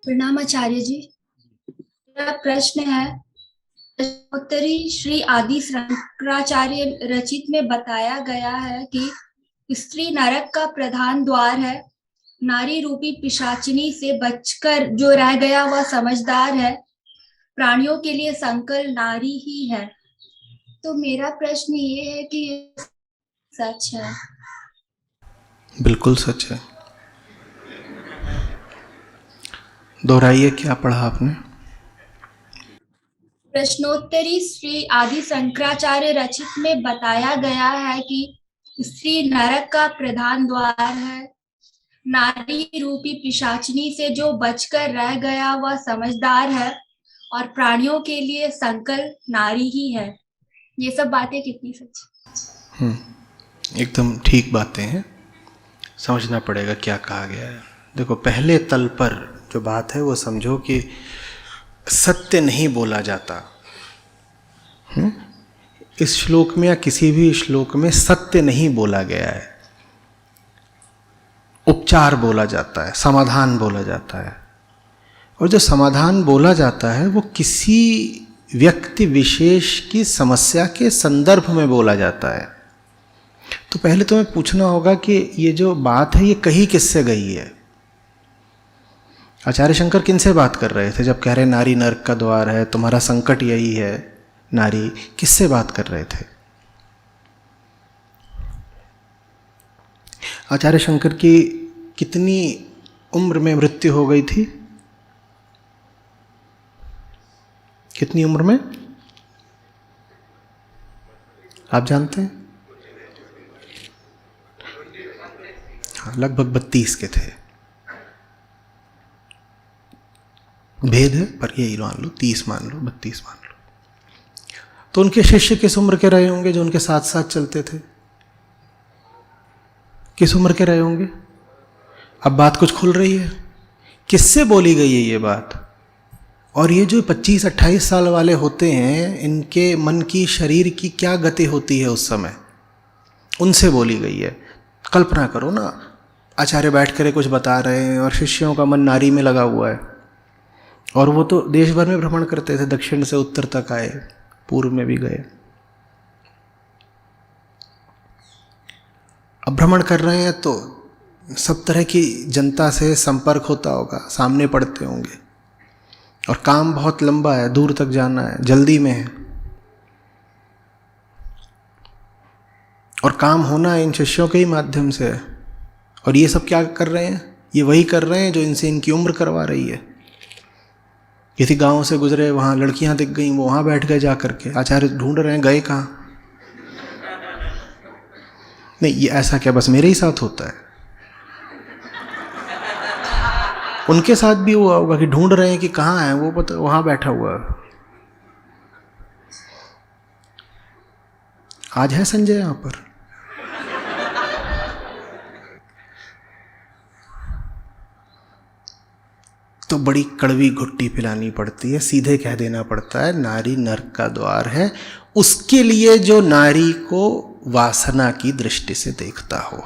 प्रणाम आचार्य जी। मेरा प्रश्न है, उत्तरी श्री आदि शंकराचार्य रचित में बताया गया है कि स्त्री नरक का प्रधान द्वार है। नारी रूपी पिशाचिनी से बचकर जो रह गया वह समझदार है। प्राणियों के लिए संकल नारी ही है। तो मेरा प्रश्न ये है कि ये सच है? बिल्कुल सच है। दोहराइए, क्या पढ़ा आपने? प्रश्नोत्तरी श्री आदि शंकराचार्य रचित में बताया गया है कि स्त्री नरक का प्रधान द्वार है। नारी रूपी पिशाचिनी से जो बचकर रह गया वह समझदार है और प्राणियों के लिए संकल नारी ही है। ये सब बातें कितनी सच? एकदम ठीक बातें हैं। समझना पड़ेगा क्या कहा गया है। देखो, पहले तल पर जो बात है वो समझो कि सत्य नहीं बोला जाता। इस श्लोक में या किसी भी श्लोक में सत्य नहीं बोला गया है। उपचार बोला जाता है, समाधान बोला जाता है। और जो समाधान बोला जाता है वो किसी व्यक्ति विशेष की समस्या के संदर्भ में बोला जाता है। तो पहले तुम्हें पूछना होगा कि ये जो बात है ये कही किससे गई है। आचार्य शंकर किनसे बात कर रहे थे जब कह रहे नारी नरक का द्वार है, तुम्हारा संकट यही है नारी? किससे बात कर रहे थे? आचार्य शंकर की कितनी उम्र में मृत्यु हो गई थी? कितनी उम्र में आप जानते हैं? हाँ, लगभग 32 के थे। भेद है पर यही मान लो, 30 मान लो, 32 मान लो। तो उनके शिष्य किस उम्र के रहे होंगे जो उनके साथ साथ चलते थे? किस उम्र के रहे होंगे? अब बात कुछ खुल रही है। किससे बोली गई है ये बात? और ये जो 25-28 साल वाले होते हैं, इनके मन की, शरीर की क्या गति होती है उस समय, उनसे बोली गई है। कल्पना करो ना, आचार्य बैठ कर कुछ बता रहे हैं और शिष्यों का मन नारी में लगा हुआ है। और वो तो देश भर में भ्रमण करते थे, दक्षिण से उत्तर तक आए, पूर्व में भी गए। अब भ्रमण कर रहे हैं तो सब तरह की जनता से संपर्क होता होगा, सामने पड़ते होंगे। और काम बहुत लंबा है, दूर तक जाना है, जल्दी में है। और काम होना है इन शिष्यों के ही माध्यम से। और ये सब क्या कर रहे हैं? ये वही कर रहे हैं जो इनसे इनकी उम्र करवा रही है। किसी गांव से गुजरे, वहां लड़कियां दिख गई, वो वहां बैठ गए जा करके। आचार्य ढूंढ रहे हैं गए कहाँ। नहीं, ये ऐसा क्या बस मेरे ही साथ होता है? उनके साथ भी हुआ होगा कि ढूंढ रहे हैं कि कहाँ है वो, पता वहां बैठा हुआ है। आज है संजय यहां पर? तो बड़ी कड़वी घुट्टी पिलानी पड़ती है, सीधे कह देना पड़ता है नारी नरक का द्वार है, उसके लिए जो नारी को वासना की दृष्टि से देखता हो।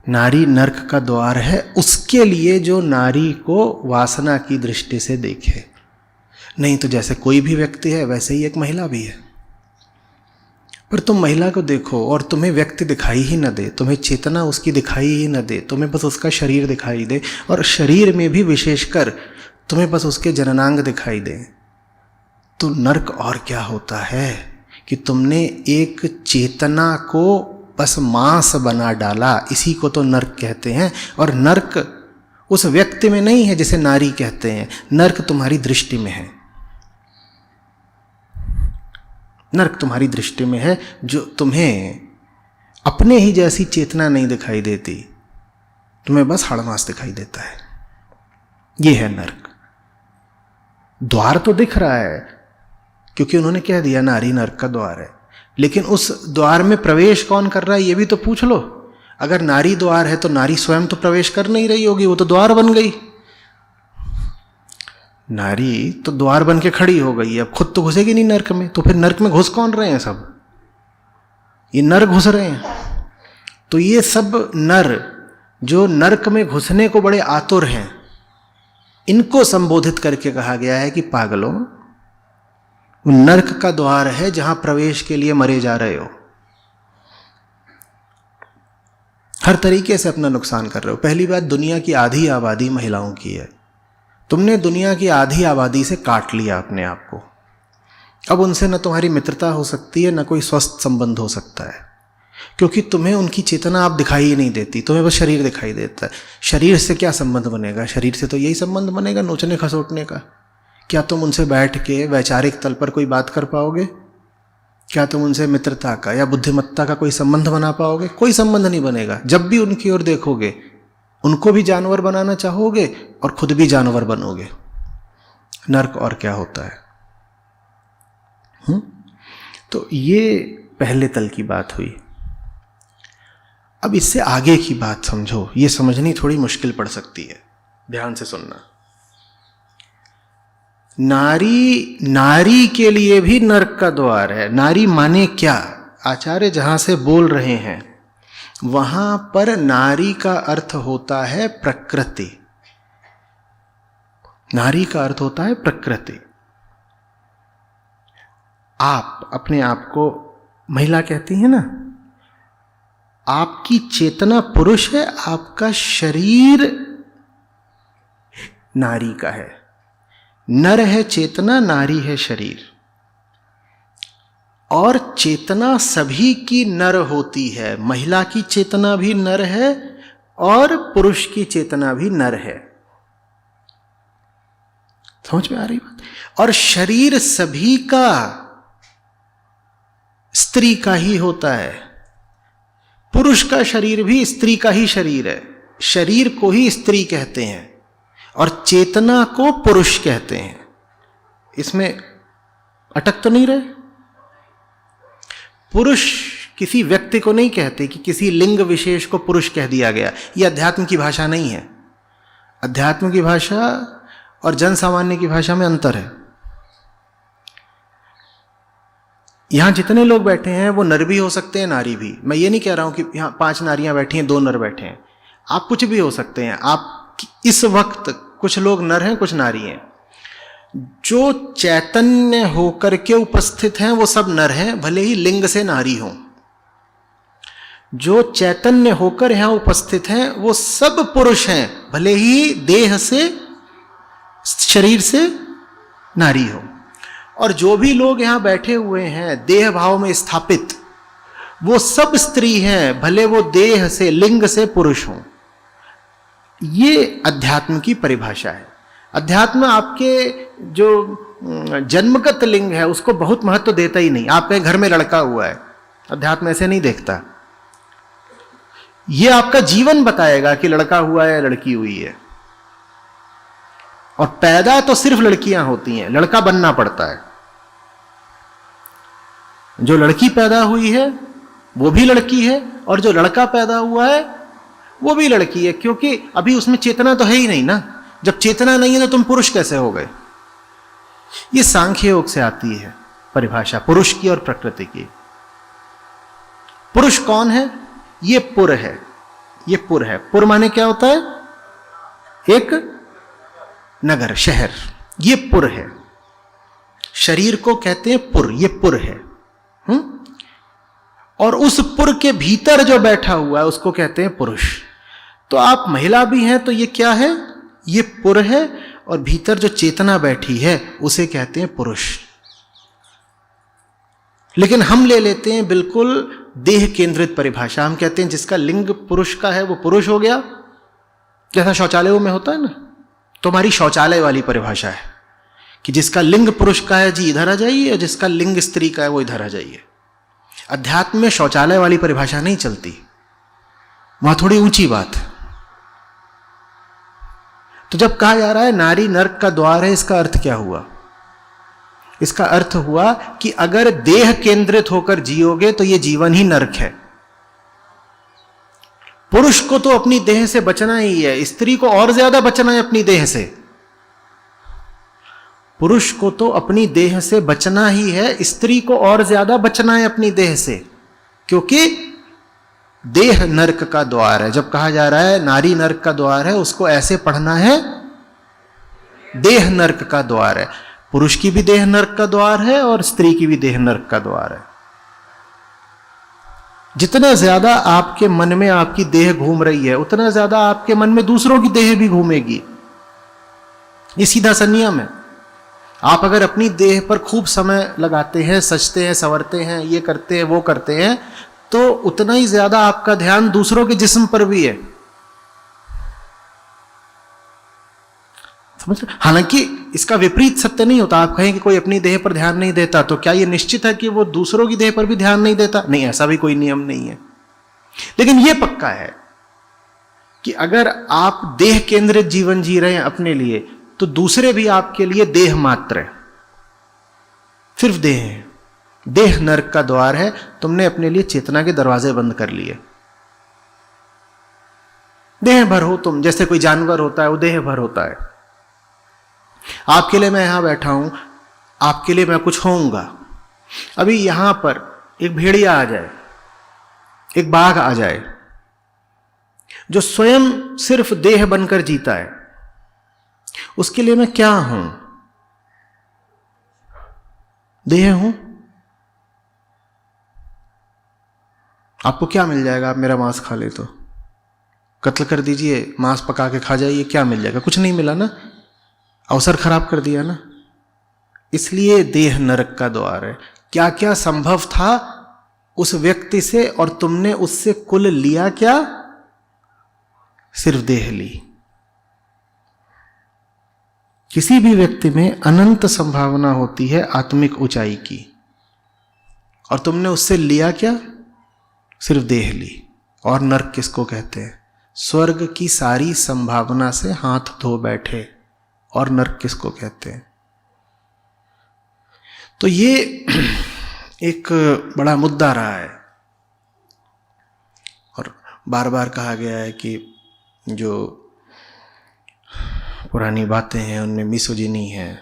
नारी नरक का द्वार है उसके लिए जो नारी को वासना की दृष्टि से देखे। नहीं तो जैसे कोई भी व्यक्ति है वैसे ही एक महिला भी है। पर तुम महिला को देखो और तुम्हें व्यक्ति दिखाई ही न दे, तुम्हें चेतना उसकी दिखाई ही न दे, तुम्हें बस उसका शरीर दिखाई दे, और शरीर में भी विशेषकर तुम्हें बस उसके जननांग दिखाई दे, तो नरक और क्या होता है कि तुमने एक चेतना को बस मांस बना डाला। इसी को तो नरक कहते हैं। और नरक उस व्यक्ति में नहीं है जिसे नारी कहते हैं, नरक तुम्हारी दृष्टि में है। नरक तुम्हारी दृष्टि में है, जो तुम्हें अपने ही जैसी चेतना नहीं दिखाई देती, तुम्हें बस हड़मास दिखाई देता है। ये है नरक। द्वार तो दिख रहा है क्योंकि उन्होंने कह दिया नारी नरक का द्वार है, लेकिन उस द्वार में प्रवेश कौन कर रहा है ये भी तो पूछ लो। अगर नारी द्वार है तो नारी स्वयं तो प्रवेश कर नहीं रही होगी, वो तो द्वार बन गई। नारी तो द्वार बन के खड़ी हो गई, अब खुद तो घुसेगी नहीं नरक में, तो फिर नरक में घुस कौन रहे हैं? सब ये नर घुस रहे हैं। तो ये सब नर जो नरक में घुसने को बड़े आतुर हैं, इनको संबोधित करके कहा गया है कि पागलों, वो नरक का द्वार है जहां प्रवेश के लिए मरे जा रहे हो, हर तरीके से अपना नुकसान कर रहे हो। पहली बात, दुनिया की आधी आबादी महिलाओं की है, तुमने दुनिया की आधी आबादी से काट लिया अपने आप को। अब उनसे न तुम्हारी मित्रता हो सकती है, न कोई स्वस्थ संबंध हो सकता है, क्योंकि तुम्हें उनकी चेतना आप दिखाई ही नहीं देती, तुम्हें बस शरीर दिखाई देता है। शरीर से क्या संबंध बनेगा? शरीर से तो यही संबंध बनेगा नोचने खसोटने का। क्या तुम उनसे बैठ के वैचारिक तल पर कोई बात कर पाओगे? क्या तुम उनसे मित्रता का या बुद्धिमत्ता का कोई संबंध बना पाओगे? कोई संबंध नहीं बनेगा। जब भी उनकी ओर देखोगे, उनको भी जानवर बनाना चाहोगे और खुद भी जानवर बनोगे। नर्क और क्या होता है? तो ये पहले तल की बात हुई। अब इससे आगे की बात समझो, ये समझनी थोड़ी मुश्किल पड़ सकती है, ध्यान से सुनना। नारी के लिए भी नरक का द्वार है। नारी माने क्या? आचार्य जहां से बोल रहे हैं वहां पर नारी का अर्थ होता है प्रकृति। नारी का अर्थ होता है प्रकृति। आप अपने आप को महिला कहती हैं ना, आपकी चेतना पुरुष है, आपका शरीर नारी का है। नर है चेतना, नारी है शरीर। और चेतना सभी की नर होती है। महिला की चेतना भी नर है और पुरुष की चेतना भी नर है। समझ में आ रही बात? और शरीर सभी का स्त्री का ही होता है। पुरुष का शरीर भी स्त्री का ही शरीर है। शरीर को ही स्त्री कहते हैं और चेतना को पुरुष कहते हैं। इसमें अटक तो नहीं रहे? पुरुष किसी व्यक्ति को नहीं कहते कि किसी लिंग विशेष को पुरुष कह दिया गया। यह अध्यात्म की भाषा नहीं है। अध्यात्म की भाषा और जन सामान्य की भाषा में अंतर है। यहां जितने लोग बैठे हैं वो नर भी हो सकते हैं, नारी भी। मैं ये नहीं कह रहा हूं कि यहां 5 नारियां बैठी हैं, 2 नर बैठे हैं। आप कुछ भी हो सकते हैं। आप इस वक्त कुछ लोग नर हैं, कुछ नारी हैं। जो चैतन्य होकर के उपस्थित हैं वो सब नर हैं, भले ही लिंग से नारी हों। जो चैतन्य होकर यहां उपस्थित हैं वो सब पुरुष हैं, भले ही देह से, शरीर से नारी हो। और जो भी लोग यहां बैठे हुए हैं देह भाव में स्थापित, वो सब स्त्री हैं, भले वो देह से, लिंग से पुरुष हों। ये अध्यात्म की परिभाषा है। अध्यात्म आपके जो जन्मगत लिंग है उसको बहुत महत्व देता ही नहीं। आपके घर में लड़का हुआ है, अध्यात्म ऐसे नहीं देखता। ये आपका जीवन बताएगा कि लड़का हुआ है, लड़की हुई है। और पैदा तो सिर्फ लड़कियां होती हैं, लड़का बनना पड़ता है। जो लड़की पैदा हुई है वो भी लड़की है, और जो लड़का पैदा हुआ है वो भी लड़की है, क्योंकि अभी उसमें चेतना तो है ही नहीं ना। जब चेतना नहीं है तो तुम पुरुष कैसे हो गए? ये सांख्य योग से आती है परिभाषा पुरुष की और प्रकृति की। पुरुष कौन है? ये पुर है। ये पुर है। पुर माने क्या होता है? एक नगर, शहर। ये पुर है। शरीर को कहते हैं पुर। ये पुर है। और उस पुर के भीतर जो बैठा हुआ है उसको कहते हैं पुरुष। तो आप महिला भी हैं तो ये क्या है? ये पुर है। और भीतर जो चेतना बैठी है उसे कहते हैं पुरुष। लेकिन हम ले लेते हैं बिल्कुल देह केंद्रित परिभाषा। हम कहते हैं जिसका लिंग पुरुष का है वो पुरुष हो गया, जैसा शौचालयों में होता है ना। तुम्हारी शौचालय वाली परिभाषा है कि जिसका लिंग पुरुष का है जी इधर आ जाइए, और जिसका लिंग स्त्री का है वो इधर आ जाइए। अध्यात्म में शौचालय वाली परिभाषा नहीं चलती, वहां थोड़ी ऊंची बात है। तो जब कहा जा रहा है नारी नरक का द्वार है, इसका अर्थ क्या हुआ? इसका अर्थ हुआ कि अगर देह केंद्रित होकर जियोगे तो यह जीवन ही नरक है। पुरुष को तो अपनी देह से बचना ही है, स्त्री को और ज्यादा बचना है अपनी देह से। पुरुष को तो अपनी देह से बचना ही है, स्त्री को और ज्यादा बचना है अपनी देह से, क्योंकि देह नरक का द्वार है। जब कहा जा रहा है नारी नरक का द्वार है, उसको ऐसे पढ़ना है देह नरक का द्वार है। पुरुष की भी देह नरक का द्वार है और स्त्री की भी देह नरक का द्वार है। जितना ज्यादा आपके मन में आपकी देह घूम रही है, उतना ज्यादा आपके मन में दूसरों की देह भी घूमेगी। ये सीधा सा नियम है। आप अगर अपनी देह पर खूब समय लगाते हैं, सजते हैं, संवरते हैं, ये करते हैं, वो करते हैं, तो उतना ही ज्यादा आपका ध्यान दूसरों के जिस्म पर भी है। समझ रहे? हालांकि इसका विपरीत सत्य नहीं होता। आप कहें कि कोई अपनी देह पर ध्यान नहीं देता, तो क्या यह निश्चित है कि वो दूसरों की देह पर भी ध्यान नहीं देता? नहीं, ऐसा भी कोई नियम नहीं है। लेकिन यह पक्का है कि अगर आप देह केंद्रित जीवन जी रहे हैं अपने लिए, तो दूसरे भी आपके लिए देह मात्र है, सिर्फ देह है। देह नरक का द्वार है। तुमने अपने लिए चेतना के दरवाजे बंद कर लिए। देह भर हो तुम, जैसे कोई जानवर होता है वो देह भर होता है। आपके लिए मैं यहां बैठा हूं, आपके लिए मैं कुछ होऊंगा। अभी यहां पर एक भेड़िया आ जाए, एक बाघ आ जाए, जो स्वयं सिर्फ देह बनकर जीता है, उसके लिए मैं क्या हूं? देह हूं। आपको क्या मिल जाएगा? आप मेरा मांस खा ले तो कत्ल कर दीजिए, मांस पका के खा जाइए, क्या मिल जाएगा? कुछ नहीं मिला ना, अवसर खराब कर दिया ना। इसलिए देह नरक का द्वार है। क्या क्या संभव था उस व्यक्ति से, और तुमने उससे कुल लिया क्या? सिर्फ देह ली। किसी भी व्यक्ति में अनंत संभावना होती है आत्मिक ऊंचाई की, और तुमने उससे लिया क्या? सिर्फ देह ली। और नरक किसको कहते हैं? स्वर्ग की सारी संभावना से हाथ धो बैठे। और नरक किसको कहते हैं? तो ये एक बड़ा मुद्दा रहा है, और बार बार कहा गया है कि जो पुरानी बातें हैं उनमें मिसोजिनी है,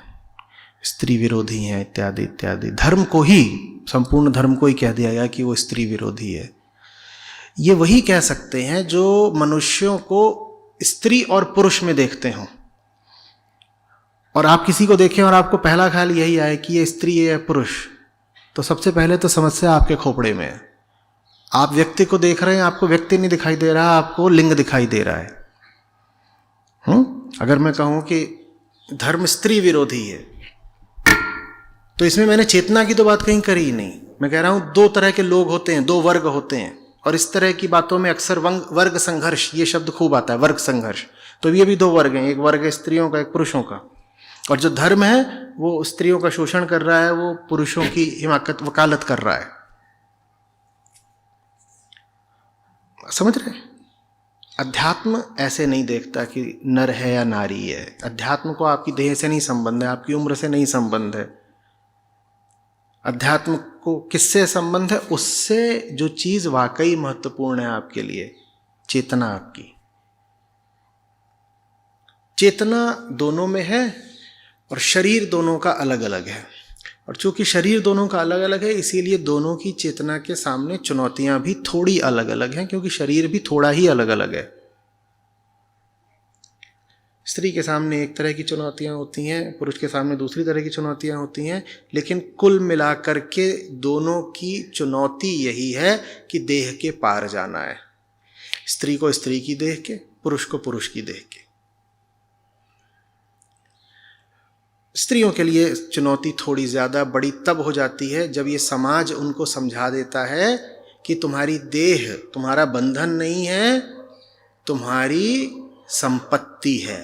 स्त्री विरोधी है, इत्यादि इत्यादि। धर्म को ही, संपूर्ण धर्म को ही कह दिया गया कि वो स्त्री विरोधी है। ये वही कह सकते हैं जो मनुष्यों को स्त्री और पुरुष में देखते हों। और आप किसी को देखें और आपको पहला ख्याल यही आए कि ये स्त्री है या पुरुष, तो सबसे पहले तो समस्या आपके खोपड़े में है। आप व्यक्ति को देख रहे हैं, आपको व्यक्ति नहीं दिखाई दे रहा, आपको लिंग दिखाई दे रहा है। अगर मैं कहूं कि धर्म स्त्री विरोधी है, तो इसमें मैंने चेतना की तो बात कहीं करी ही नहीं। मैं कह रहा हूं दो तरह के लोग होते हैं, दो वर्ग होते हैं, और इस तरह की बातों में अक्सर वर्ग संघर्ष, ये शब्द खूब आता है, वर्ग संघर्ष। तो ये भी दो वर्ग हैं, एक वर्ग है स्त्रियों का, एक पुरुषों का। और जो धर्म है वो स्त्रियों का शोषण कर रहा है, वो पुरुषों की हिमाकत वकालत कर रहा है। समझ रहे? अध्यात्म ऐसे नहीं देखता कि नर है या नारी है। अध्यात्म को आपकी देह से नहीं संबंध है, आपकी उम्र से नहीं संबंध है। अध्यात्म को किससे संबंध है? उससे जो चीज वाकई महत्वपूर्ण है आपके लिए, चेतना आपकी। चेतना दोनों में है और शरीर दोनों का अलग अलग है। और चूंकि शरीर दोनों का अलग अलग है, इसीलिए दोनों की चेतना के सामने चुनौतियां भी थोड़ी अलग अलग हैं, क्योंकि शरीर भी थोड़ा ही अलग अलग है। स्त्री के सामने एक तरह की चुनौतियां होती हैं, पुरुष के सामने दूसरी तरह की चुनौतियां होती हैं, लेकिन कुल मिलाकर के दोनों की चुनौती यही है कि देह के पार जाना है। स्त्री को स्त्री की देह के, पुरुष को पुरुष की देह के। स्त्रियों के लिए चुनौती थोड़ी ज्यादा बड़ी तब हो जाती है जब ये समाज उनको समझा देता है कि तुम्हारी देह तुम्हारा बंधन नहीं है, तुम्हारी संपत्ति है।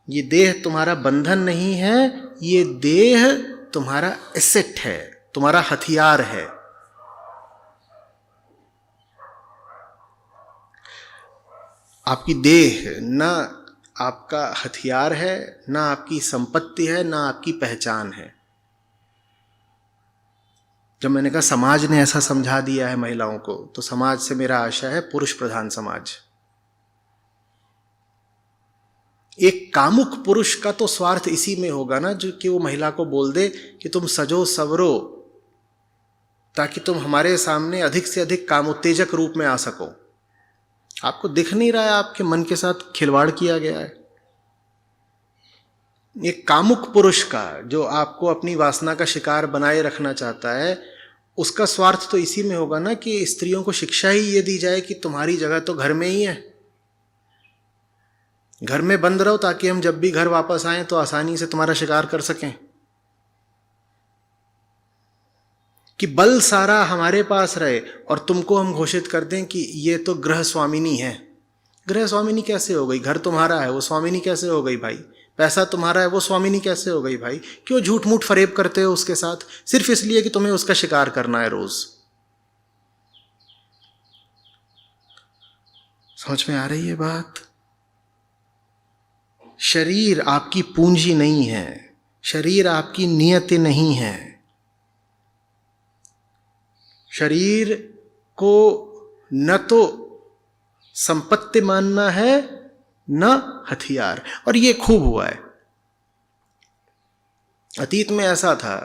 ये देह तुम्हारा बंधन नहीं है, ये देह तुम्हारा एसेट है, तुम्हारा हथियार है। आपकी देह ना आपका हथियार है, ना आपकी संपत्ति है, ना आपकी पहचान है। जब मैंने कहा समाज ने ऐसा समझा दिया है महिलाओं को, तो समाज से मेरा आशा है पुरुष प्रधान समाज। एक कामुक पुरुष का तो स्वार्थ इसी में होगा ना, जो कि वो महिला को बोल दे कि तुम सजो सवरो ताकि तुम हमारे सामने अधिक से अधिक कामोत्तेजक रूप में आ सको। आपको दिख नहीं रहा है आपके मन के साथ खिलवाड़ किया गया है। एक कामुक पुरुष का, जो आपको अपनी वासना का शिकार बनाए रखना चाहता है, उसका स्वार्थ तो इसी में होगा ना कि स्त्रियों को शिक्षा ही ये दी जाए कि तुम्हारी जगह तो घर में ही है, घर में बंद रहो ताकि हम जब भी घर वापस आए तो आसानी से तुम्हारा शिकार कर सकें, कि बल सारा हमारे पास रहे और तुमको हम घोषित कर दें कि ये तो गृह स्वामिनी है। गृह स्वामिनी कैसे हो गई? घर तुम्हारा है, वो स्वामिनी कैसे हो गई भाई? पैसा तुम्हारा है, वो स्वामिनी कैसे हो गई भाई? क्यों झूठ मूठ फरेब करते हो उसके साथ, सिर्फ इसलिए कि तुम्हें उसका शिकार करना है रोज? समझ में आ रही है बात? शरीर आपकी पूंजी नहीं है, शरीर आपकी नियति नहीं है। शरीर को न तो संपत्ति मानना है न हथियार। और ये खूब हुआ है, अतीत में ऐसा था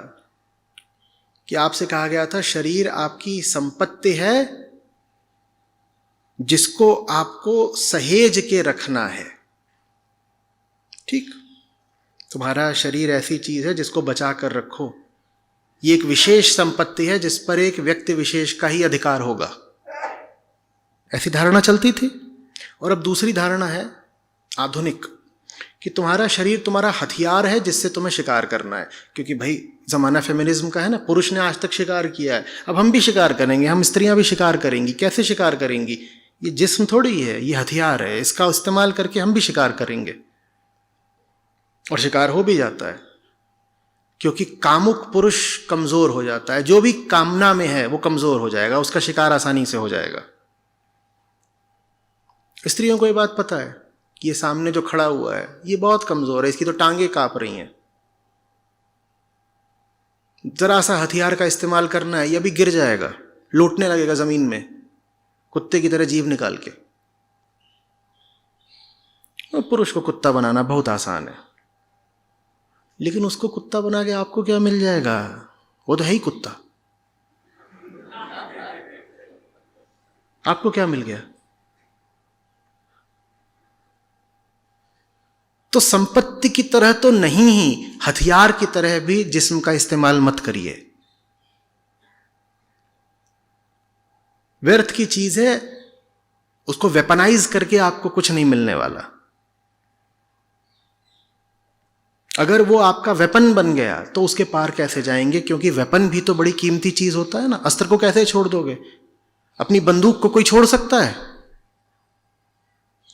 कि आपसे कहा गया था शरीर आपकी संपत्ति है जिसको आपको सहेज के रखना है। ठीक, तुम्हारा शरीर ऐसी चीज है जिसको बचा कर रखो, ये एक विशेष संपत्ति है जिस पर एक व्यक्ति विशेष का ही अधिकार होगा, ऐसी धारणा चलती थी। और अब दूसरी धारणा है आधुनिक, कि तुम्हारा शरीर तुम्हारा हथियार है जिससे तुम्हें शिकार करना है। क्योंकि भाई जमाना फेमिनिज्म का है ना, पुरुष ने आज तक शिकार किया है, अब हम भी शिकार करेंगे, हम स्त्रियां भी शिकार करेंगी। कैसे शिकार करेंगी? ये जिस्म थोड़ी है, ये हथियार है, इसका इस्तेमाल करके हम भी शिकार करेंगे। और शिकार हो भी जाता है, क्योंकि कामुक पुरुष कमजोर हो जाता है, जो भी कामना में है वो कमजोर हो जाएगा, उसका शिकार आसानी से हो जाएगा। स्त्रियों को ये बात पता है कि ये सामने जो खड़ा हुआ है ये बहुत कमजोर है, इसकी तो टांगे कांप रही हैं, जरा सा हथियार का इस्तेमाल करना है, ये अभी गिर जाएगा, लौटने लगेगा जमीन में कुत्ते की तरह जीभ निकाल के। और पुरुष को कुत्ता बनाना बहुत आसान है, लेकिन उसको कुत्ता बना के आपको क्या मिल जाएगा? वो तो है ही कुत्ता, आपको क्या मिल गया? तो संपत्ति की तरह तो नहीं ही, हथियार की तरह भी जिस्म का इस्तेमाल मत करिए। व्यर्थ की चीज है, उसको वेपनाइज करके आपको कुछ नहीं मिलने वाला। अगर वो आपका वेपन बन गया तो उसके पार कैसे जाएंगे? क्योंकि वेपन भी तो बड़ी कीमती चीज होता है ना। अस्त्र को कैसे छोड़ दोगे? अपनी बंदूक को कोई छोड़ सकता है?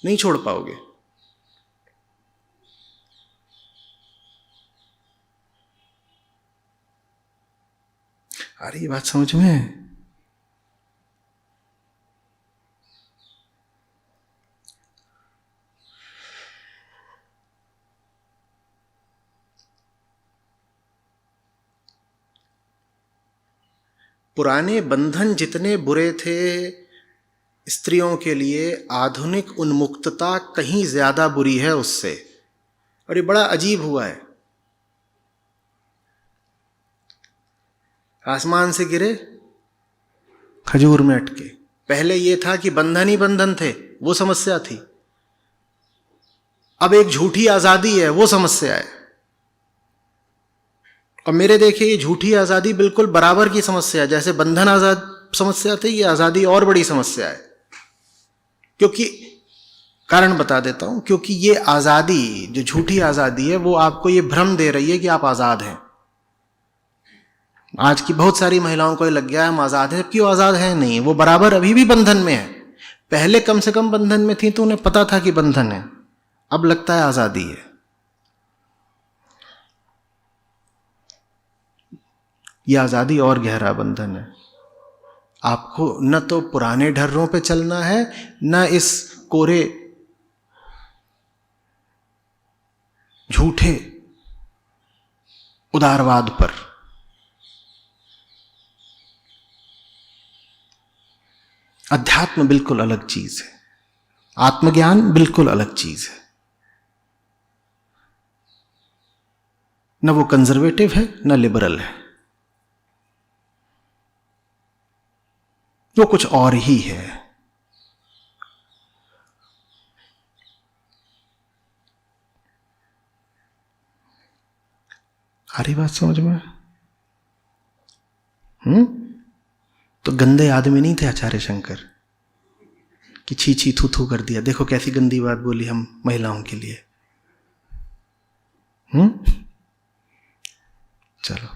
नहीं छोड़ पाओगे। आ रही बात समझ में? पुराने बंधन जितने बुरे थे स्त्रियों के लिए, आधुनिक उन्मुक्तता कहीं ज्यादा बुरी है उससे। और ये बड़ा अजीब हुआ है, आसमान से गिरे खजूर में अटके। पहले ये था कि बंधन ही बंधन थे, वो समस्या थी। अब एक झूठी आजादी है, वो समस्या है। और मेरे देखिए ये झूठी आजादी बिल्कुल बराबर की समस्या है। जैसे बंधन आजाद समस्या थे, ये आजादी और बड़ी समस्या है। क्योंकि कारण बता देता हूं, क्योंकि ये आजादी, जो झूठी आजादी है, वो आपको ये भ्रम दे रही है कि आप आजाद हैं। आज की बहुत सारी महिलाओं को ये लग गया है हम आजाद हैं, जबकि वो आजाद है नहीं, वो बराबर अभी भी बंधन में है। पहले कम से कम बंधन में थी तो उन्हें पता था कि बंधन है, अब लगता है आजादी है। यह आजादी और गहरा बंधन है। आपको न तो पुराने ढर्रों पे चलना है, न इस कोरे झूठे उदारवाद पर। अध्यात्म बिल्कुल अलग चीज है, आत्मज्ञान बिल्कुल अलग चीज है। न वो कंजर्वेटिव है न लिबरल है, वो कुछ और ही है। आ रही बात समझ में? तो गंदे आदमी नहीं थे आचार्य शंकर कि छी छी थू थू कर दिया, देखो कैसी गंदी बात बोली हम महिलाओं के लिए। चलो